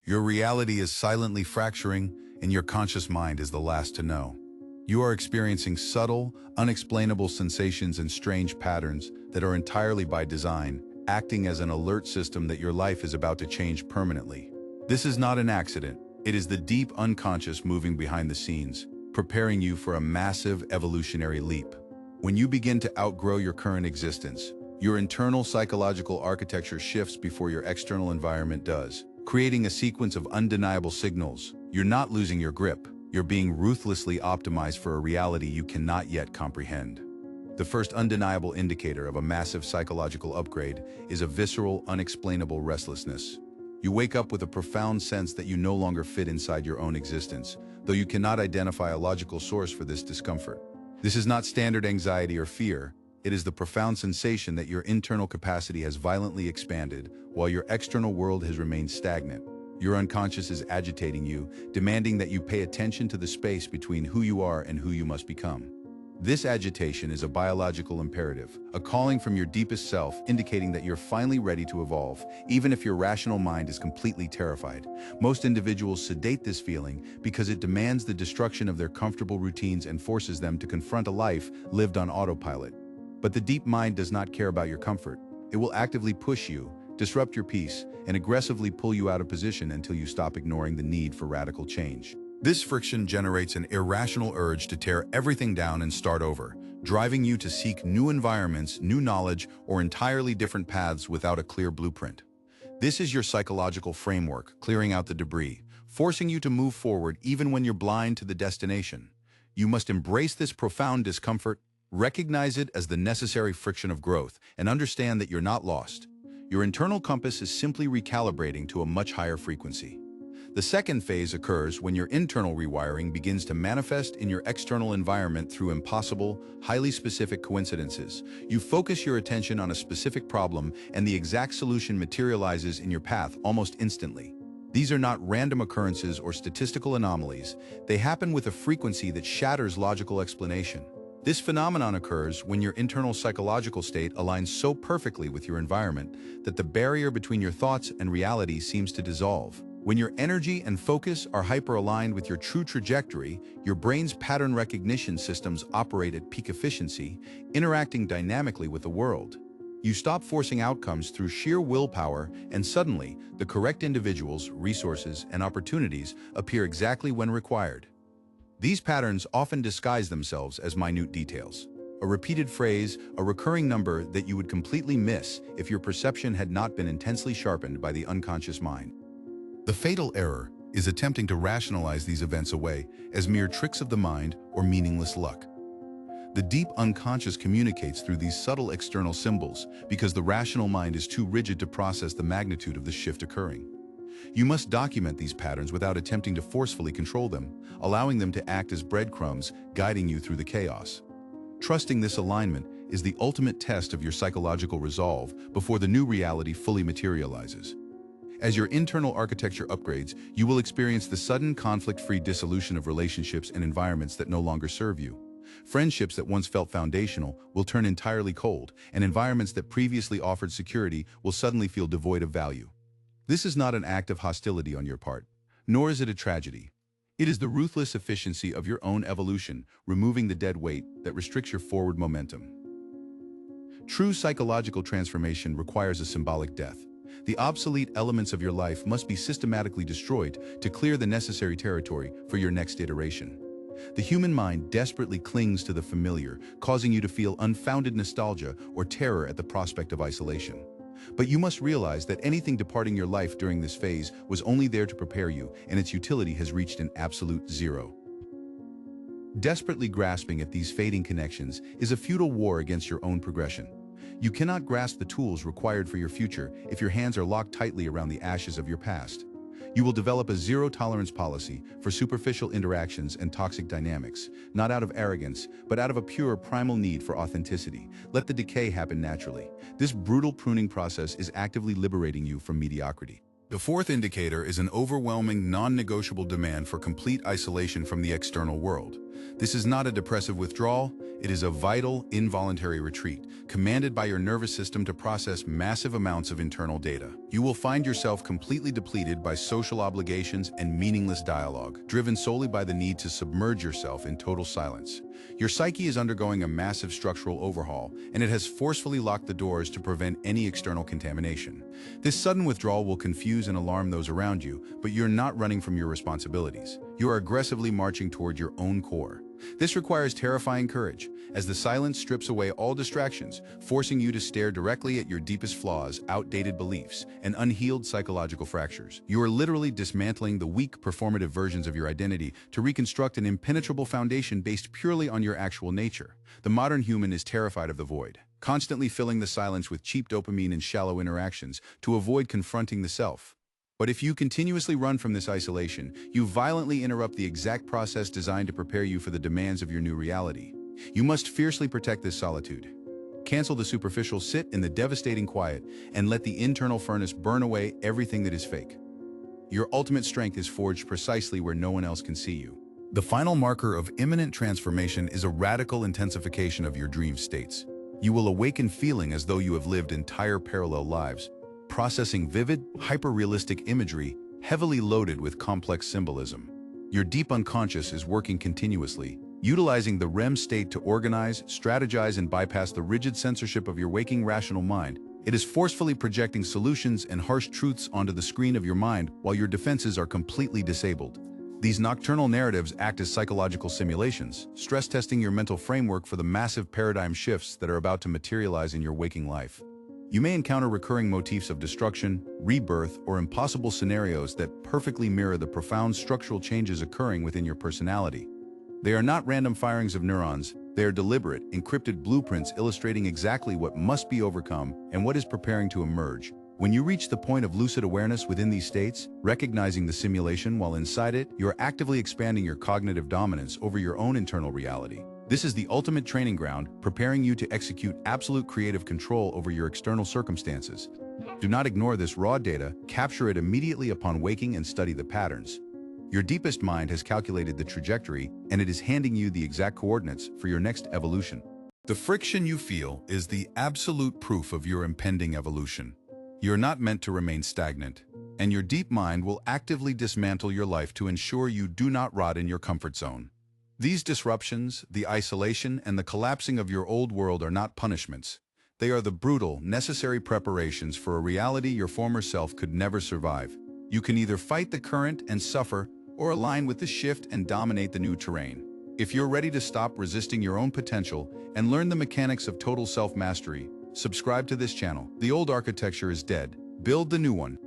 Your reality is silently fracturing, and your conscious mind is the last to know. You are experiencing subtle, unexplainable sensations and strange patterns that are entirely by design, acting as an alert system that your life is about to change permanently. This is not an accident. It is the deep unconscious moving behind the scenes, preparing you for a massive evolutionary leap. When you begin to outgrow your current existence, your internal psychological architecture shifts before your external environment does, creating a sequence of undeniable signals. You're not losing your grip. You're being ruthlessly optimized for a reality you cannot yet comprehend. The first undeniable indicator of a massive psychological upgrade is a visceral, unexplainable restlessness. You wake up with a profound sense that you no longer fit inside your own existence, though you cannot identify a logical source for this discomfort. This is not standard anxiety or fear. It is the profound sensation that your internal capacity has violently expanded while your external world has remained stagnant. Your unconscious is agitating you, demanding that you pay attention to the space between who you are and who you must become. This agitation is a biological imperative, a calling from your deepest self indicating that you're finally ready to evolve, even if your rational mind is completely terrified. Most individuals sedate this feeling because it demands the destruction of their comfortable routines and forces them to confront a life lived on autopilot. But the deep mind does not care about your comfort. It will actively push you, disrupt your peace, and aggressively pull you out of position until you stop ignoring the need for radical change. This friction generates an irrational urge to tear everything down and start over, driving you to seek new environments, new knowledge, or entirely different paths without a clear blueprint. This is your psychological framework, clearing out the debris, forcing you to move forward even when you're blind to the destination. You must embrace this profound discomfort, recognize it as the necessary friction of growth, and understand that you're not lost. Your internal compass is simply recalibrating to a much higher frequency. The second phase occurs when your internal rewiring begins to manifest in your external environment through impossible, highly specific coincidences. You focus your attention on a specific problem, and the exact solution materializes in your path almost instantly. These are not random occurrences or statistical anomalies. They happen with a frequency that shatters logical explanation. This phenomenon occurs when your internal psychological state aligns so perfectly with your environment that the barrier between your thoughts and reality seems to dissolve. When your energy and focus are hyper-aligned with your true trajectory, your brain's pattern recognition systems operate at peak efficiency, interacting dynamically with the world. You stop forcing outcomes through sheer willpower, and suddenly, the correct individuals, resources, and opportunities appear exactly when required. These patterns often disguise themselves as minute details. A repeated phrase, a recurring number that you would completely miss if your perception had not been intensely sharpened by the unconscious mind. The fatal error is attempting to rationalize these events away as mere tricks of the mind or meaningless luck. The deep unconscious communicates through these subtle external symbols because the rational mind is too rigid to process the magnitude of the shift occurring. You must document these patterns without attempting to forcefully control them, allowing them to act as breadcrumbs, guiding you through the chaos. Trusting this alignment is the ultimate test of your psychological resolve before the new reality fully materializes. As your internal architecture upgrades, you will experience the sudden conflict-free dissolution of relationships and environments that no longer serve you. Friendships that once felt foundational will turn entirely cold, and environments that previously offered security will suddenly feel devoid of value. This is not an act of hostility on your part, nor is it a tragedy. It is the ruthless efficiency of your own evolution, removing the dead weight that restricts your forward momentum. True psychological transformation requires a symbolic death. The obsolete elements of your life must be systematically destroyed to clear the necessary territory for your next iteration. The human mind desperately clings to the familiar, causing you to feel unfounded nostalgia or terror at the prospect of isolation. But you must realize that anything departing your life during this phase was only there to prepare you, and its utility has reached an absolute zero. Desperately grasping at these fading connections is a futile war against your own progression. You cannot grasp the tools required for your future if your hands are locked tightly around the ashes of your past. You will develop a zero-tolerance policy for superficial interactions and toxic dynamics, not out of arrogance, but out of a pure primal need for authenticity. Let the decay happen naturally. This brutal pruning process is actively liberating you from mediocrity. The fourth indicator is an overwhelming, non-negotiable demand for complete isolation from the external world. This is not a depressive withdrawal, it is a vital, involuntary retreat, commanded by your nervous system to process massive amounts of internal data. You will find yourself completely depleted by social obligations and meaningless dialogue, driven solely by the need to submerge yourself in total silence. Your psyche is undergoing a massive structural overhaul, and it has forcefully locked the doors to prevent any external contamination. This sudden withdrawal will confuse and alarm those around you, but you're not running from your responsibilities. You are aggressively marching toward your own core. This requires terrifying courage, as the silence strips away all distractions, forcing you to stare directly at your deepest flaws, outdated beliefs, and unhealed psychological fractures. You are literally dismantling the weak, performative versions of your identity to reconstruct an impenetrable foundation based purely on your actual nature. The modern human is terrified of the void, constantly filling the silence with cheap dopamine and shallow interactions to avoid confronting the self. But if you continuously run from this isolation, you violently interrupt the exact process designed to prepare you for the demands of your new reality. You must fiercely protect this solitude. Cancel the superficial, sit in the devastating quiet, and let the internal furnace burn away everything that is fake. Your ultimate strength is forged precisely where no one else can see you. The final marker of imminent transformation is a radical intensification of your dream states. You will awaken feeling as though you have lived entire parallel lives, processing vivid, hyper-realistic imagery heavily loaded with complex symbolism. Your deep unconscious is working continuously, utilizing the REM state to organize, strategize, and bypass the rigid censorship of your waking rational mind. It is forcefully projecting solutions and harsh truths onto the screen of your mind while your defenses are completely disabled. These nocturnal narratives act as psychological simulations, stress-testing your mental framework for the massive paradigm shifts that are about to materialize in your waking life. You may encounter recurring motifs of destruction, rebirth, or impossible scenarios that perfectly mirror the profound structural changes occurring within your personality. They are not random firings of neurons, they are deliberate, encrypted blueprints illustrating exactly what must be overcome and what is preparing to emerge. When you reach the point of lucid awareness within these states, recognizing the simulation while inside it, you are actively expanding your cognitive dominance over your own internal reality. This is the ultimate training ground, preparing you to execute absolute creative control over your external circumstances. Do not ignore this raw data, capture it immediately upon waking and study the patterns. Your deepest mind has calculated the trajectory, and it is handing you the exact coordinates for your next evolution. The friction you feel is the absolute proof of your impending evolution. You're not meant to remain stagnant, and your deep mind will actively dismantle your life to ensure you do not rot in your comfort zone. These disruptions, the isolation, and the collapsing of your old world are not punishments. They are the brutal, necessary preparations for a reality your former self could never survive. You can either fight the current and suffer, or align with the shift and dominate the new terrain. If you're ready to stop resisting your own potential and learn the mechanics of total self-mastery, subscribe to this channel. The old architecture is dead. Build the new one.